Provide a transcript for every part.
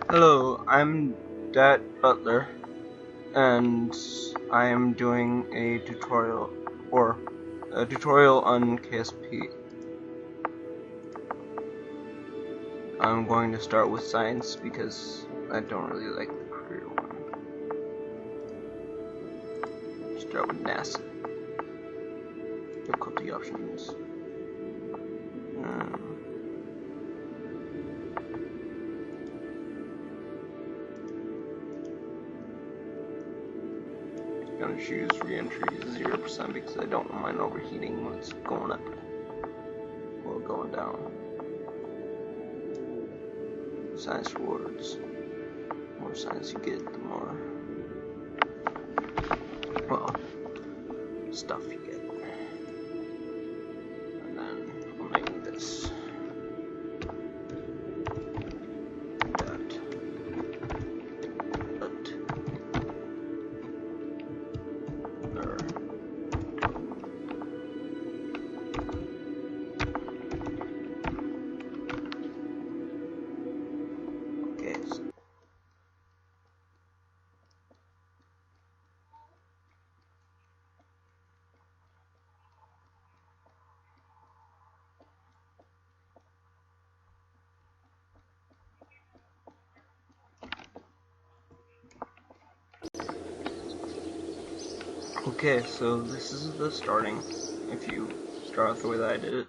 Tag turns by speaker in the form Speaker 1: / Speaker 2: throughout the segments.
Speaker 1: Hello, I'm Butler, and I am doing a tutorial on KSP. I'm going to start with science because I don't really like the career one. Start with NASA. Difficulty options. Gonna choose re-entry 0% because I don't mind overheating when it's going up or going down. Science rewards. The more science you get, the more, well, stuff you get. And then I'll make this. Okay, so this is the starting, if you start off the way that I did it.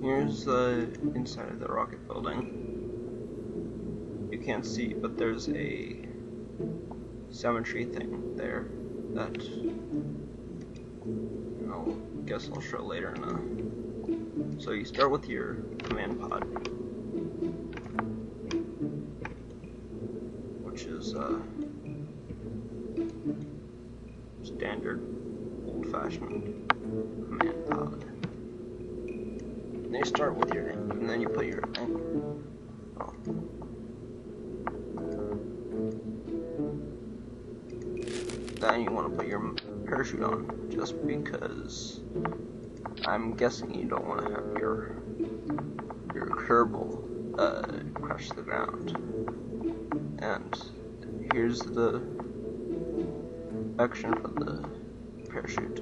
Speaker 1: Here's the inside of the rocket building. You can't see, but there's a symmetry thing there that I guess I'll show later now. So you start with your command pod, which is standard old-fashioned command pod. And then you start with your, and then you put your then you want to put your parachute on, just because I'm guessing you don't want to have your Kerbal crash to the ground. And here's the action for the parachute.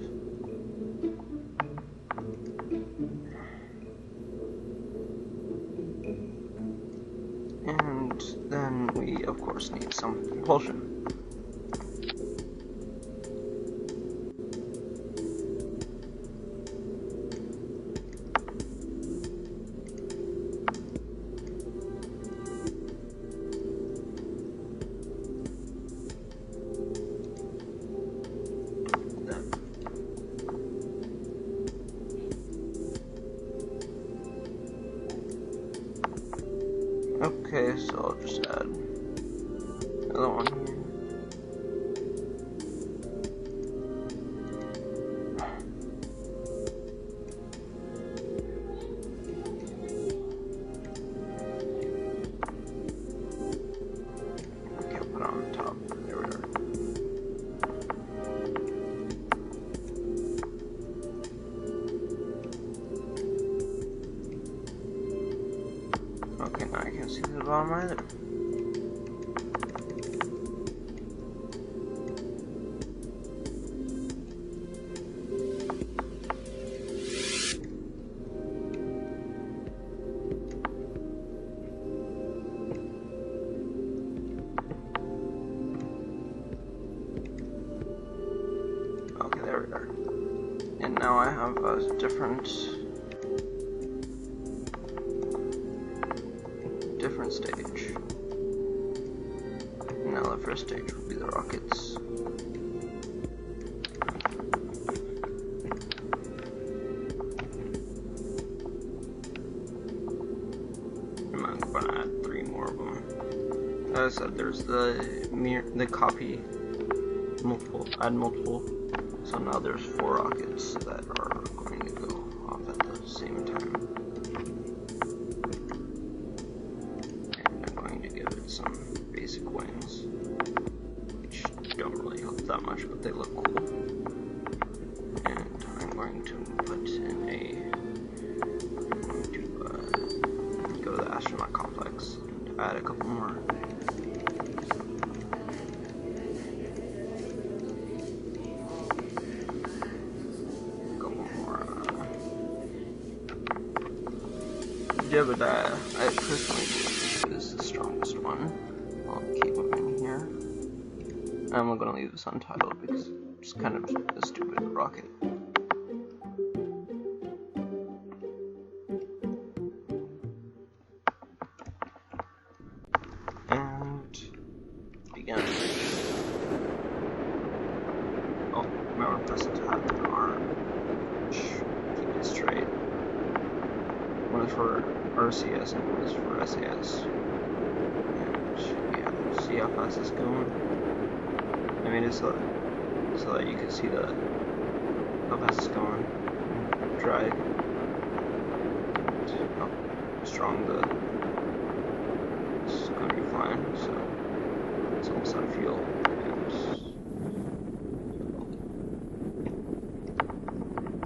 Speaker 1: And then we of course need some propulsion. Okay, so I'll just add another one here. Okay, I'll put it on the top. There we are. Okay, now I can't see the bottom either. Okay, there we are. And now I have a different stage. Now the first stage will be the rockets. I'm going to add 3 more of them. As I said, there's the copy add multiple. So now there's 4 rockets that are going to go off at the same time. And I'm going to give it some basic basic wings, which don't really help that much, but they look cool. And I'm going to put in go to the astronaut complex and add a couple more. Yeah, but I personally believe this is the strongest one. I'll keep them in here. I'm gonna leave this untitled because it's kind of a stupid rocket. And begin. Oh, remember pressing tab and R. Keep it straight. One is for RCS and one is for SAS. And yeah, see how fast it's going? I mean, it's so that you can see how fast it's going. Drag. And how strong it's going to be flying. So it's almost out of fuel.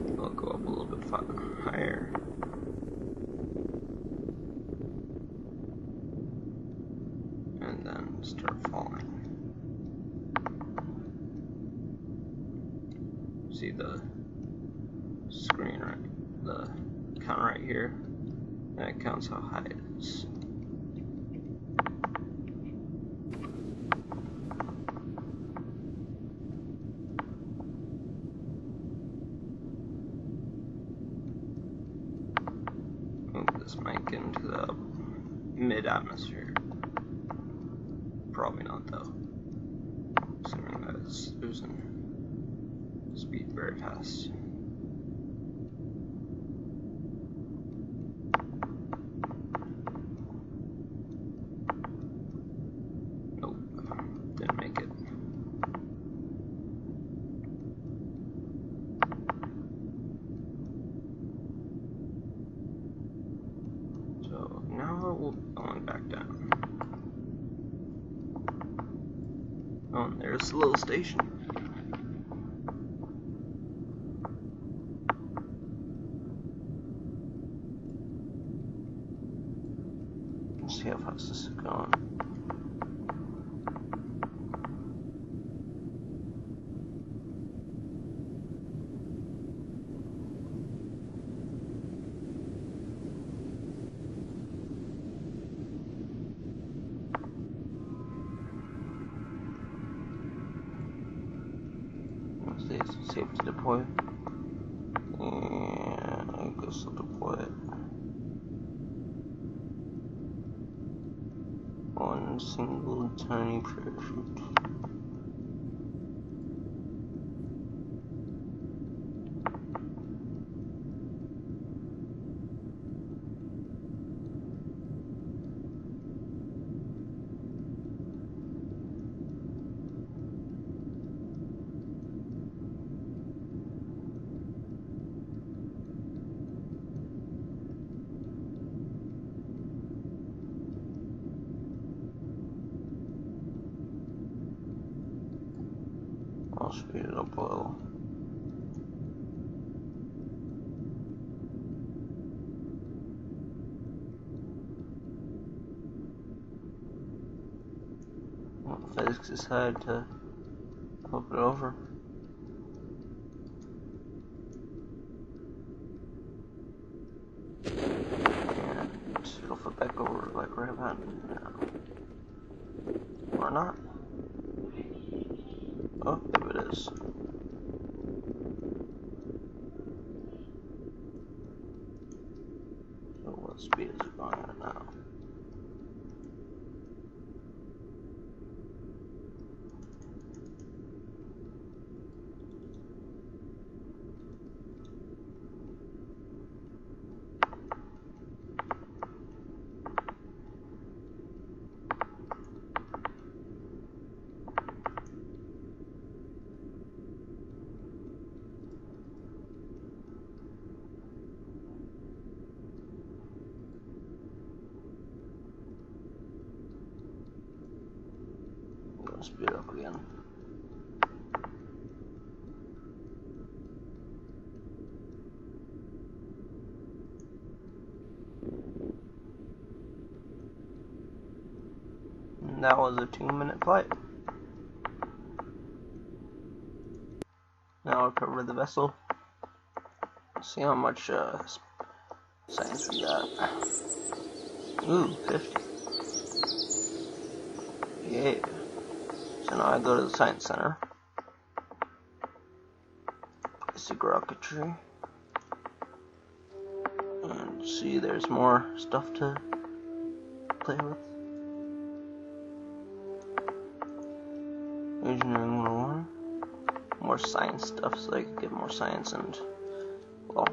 Speaker 1: And I'll go up a little bit higher. And then start falling. See the screen the count right here, and it counts how high it is. Move this mic into the mid-atmosphere. Probably not though, assuming that it's losing speed very fast. Nope, didn't make it. So now we'll be going back down. Oh, and there's the little station. Let's see how fast this is going. It's safe to deploy. And I guess I'll deploy it. One single tiny parachute. I'll speed it up a little. Well, physics decided to flip it over. And it'll flip back over like right about now. Or not. Oh, there it is. So what speed is it going at now? gonna speed up again. And that was a 2-minute flight. Now I'll cover the vessel. See how much science we got. Ooh, 50. Yeah. So now I go to the science center. Basic rocketry. And see, there's more stuff to play with. Engineering 101. More science stuff so I can get more science and, well,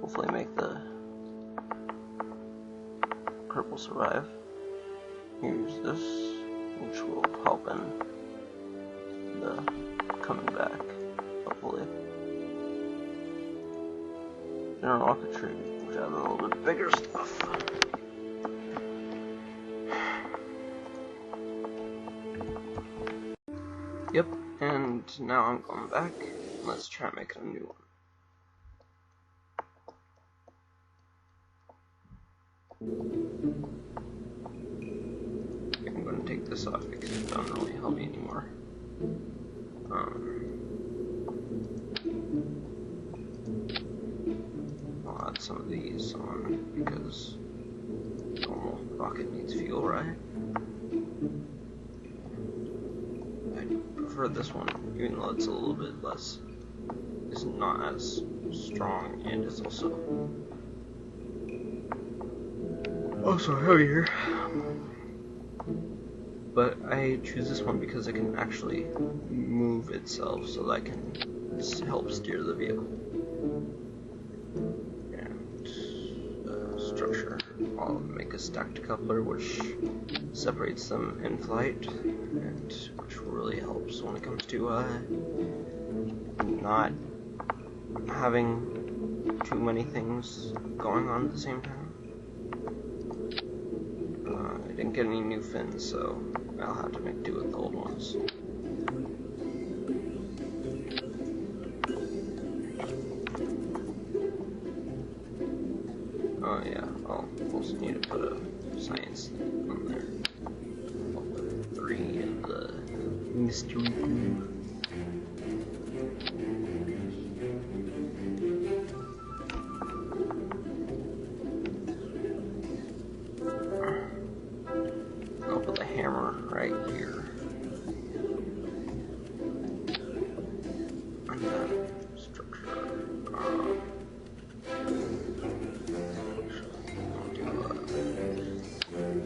Speaker 1: hopefully make the Kerbal survive. Here's this, which will help in the coming back, hopefully. General rocketry, which has a little bit bigger stuff. Yep, and now I'm going back. Let's try and make a new one. I'm going to take this off because it doesn't really help me anymore. I'll add some of these on because normal rocket needs fuel, right? I prefer this one, even though it's a little bit less. It's not as strong and it's also heavier. But I choose this one because it can actually move itself, so that can help steer the vehicle. And structure, I'll make a stacked coupler which separates them in flight, and which really helps when it comes to not having too many things going on at the same time. I didn't get any new fins, so I'll have to make do with the old ones. Oh yeah, I'll also need to put a science on there. I'll put 3 in the mystery crew. I'll put the hammer right here. And then structure. I'll do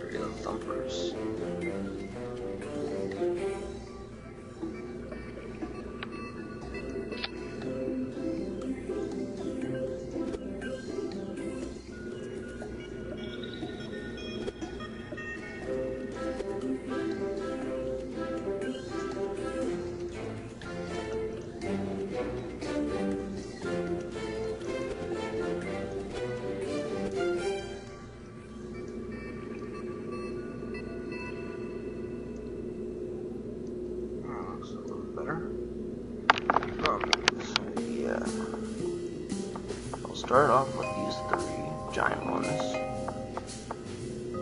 Speaker 1: 3 of the thumpers. Start off with these 3 giant ones,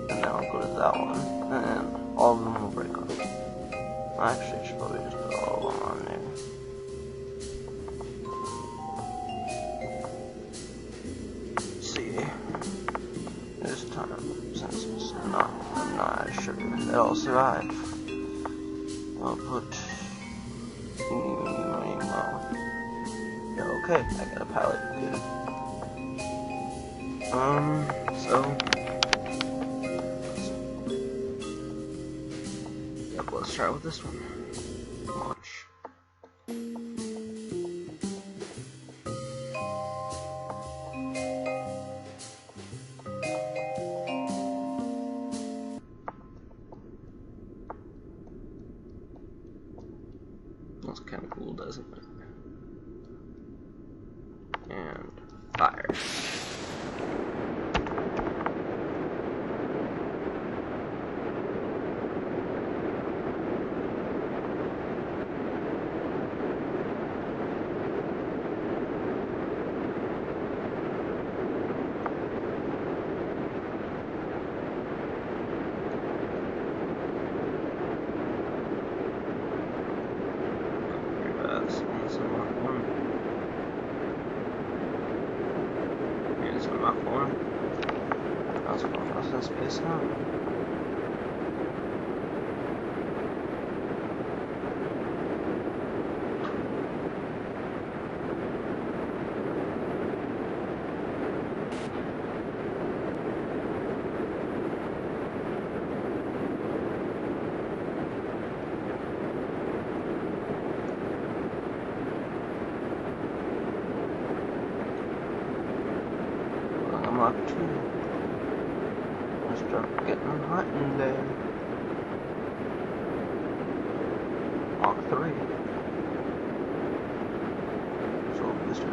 Speaker 1: and then I'll go to that one, and then all of them will break off. Actually, I should probably just put all of them on there. Let's see, this time, since I'm not as sure it'll survive, I'll put, yeah, okay, I got a pilot, good. So, yep, let's try with this one. Launch. That's kind of cool, doesn't it? And fire.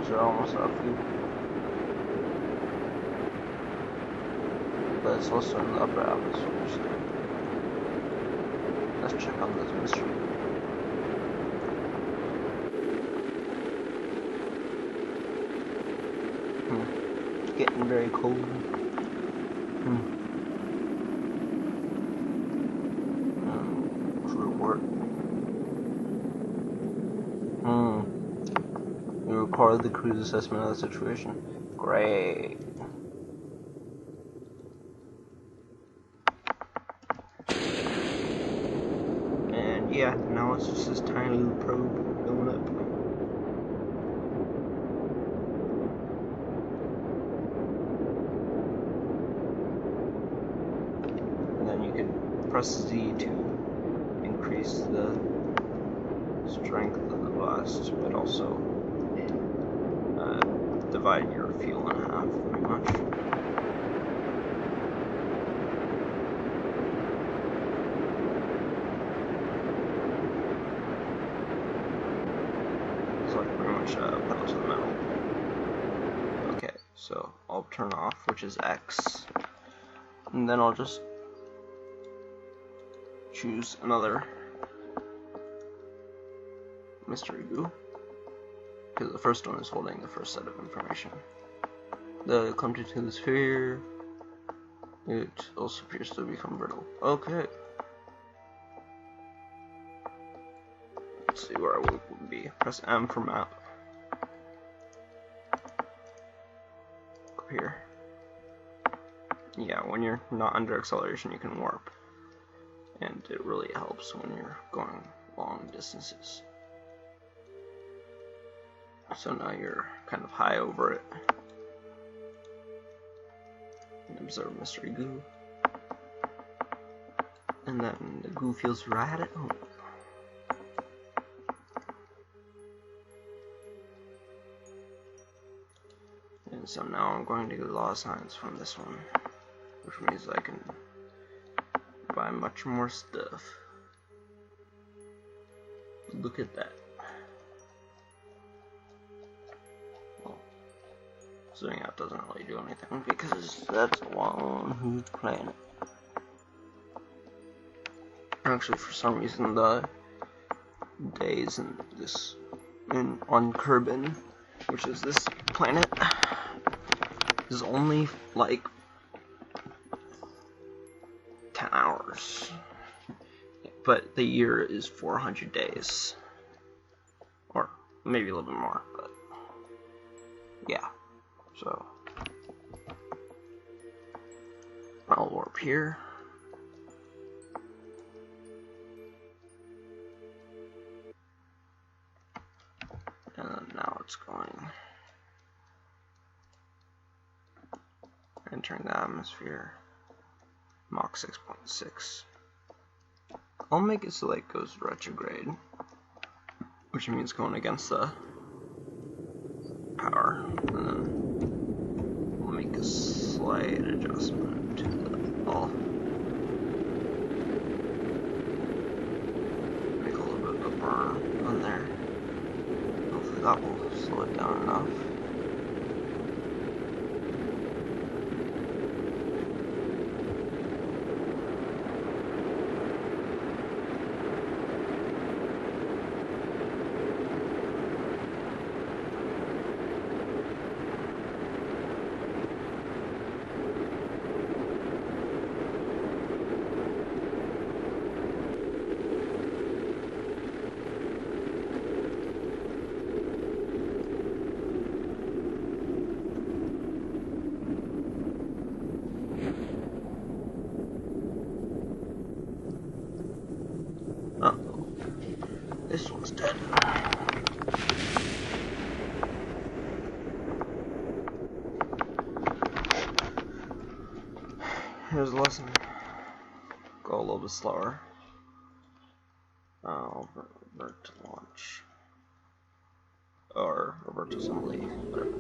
Speaker 1: because they're almost out of fuel. But it's also in the upper atmosphere, so let's check on this mystery. It's getting very cold. Crew report. You recorded the crew's assessment of the situation. Great. And yeah, now it's just this tiny little probe going up. And then you can press Z to increase the strength of the blast, but also divide your fuel in half, pretty much. It's like pretty much pedal to the metal. Okay, so I'll turn off, which is X, and then I'll just choose another mystery goo, because the first one is holding the first set of information. The clumped to the sphere, it also appears to become brittle. Okay. Let's see where I would be. Press M for map. Up here. Yeah, when you're not under acceleration, you can warp. And it really helps when you're going long distances. So now you're kind of high over it. And observe mystery goo. And then the goo feels right at home. And so now I'm going to get law of science from this one, which means I can buy much more stuff. Look at that. Well, zooming out doesn't really do anything because that's one who's playing it. Actually, for some reason, the days in this on Kerbal, which is this planet, is only like 10 hours, but the year is 400 days, or maybe a little bit more, but yeah, so I'll warp here, and then now it's going, entering the atmosphere. Mach 6.6. I'll make it so like goes retrograde, which means going against the power, and then we'll make a slight adjustment to the ball. Make a little bit of a burn on there. Hopefully that will slow it down enough. This one's dead. Here's a lesson. Go a little bit slower. I'll revert to launch. Or revert to assembly, whatever.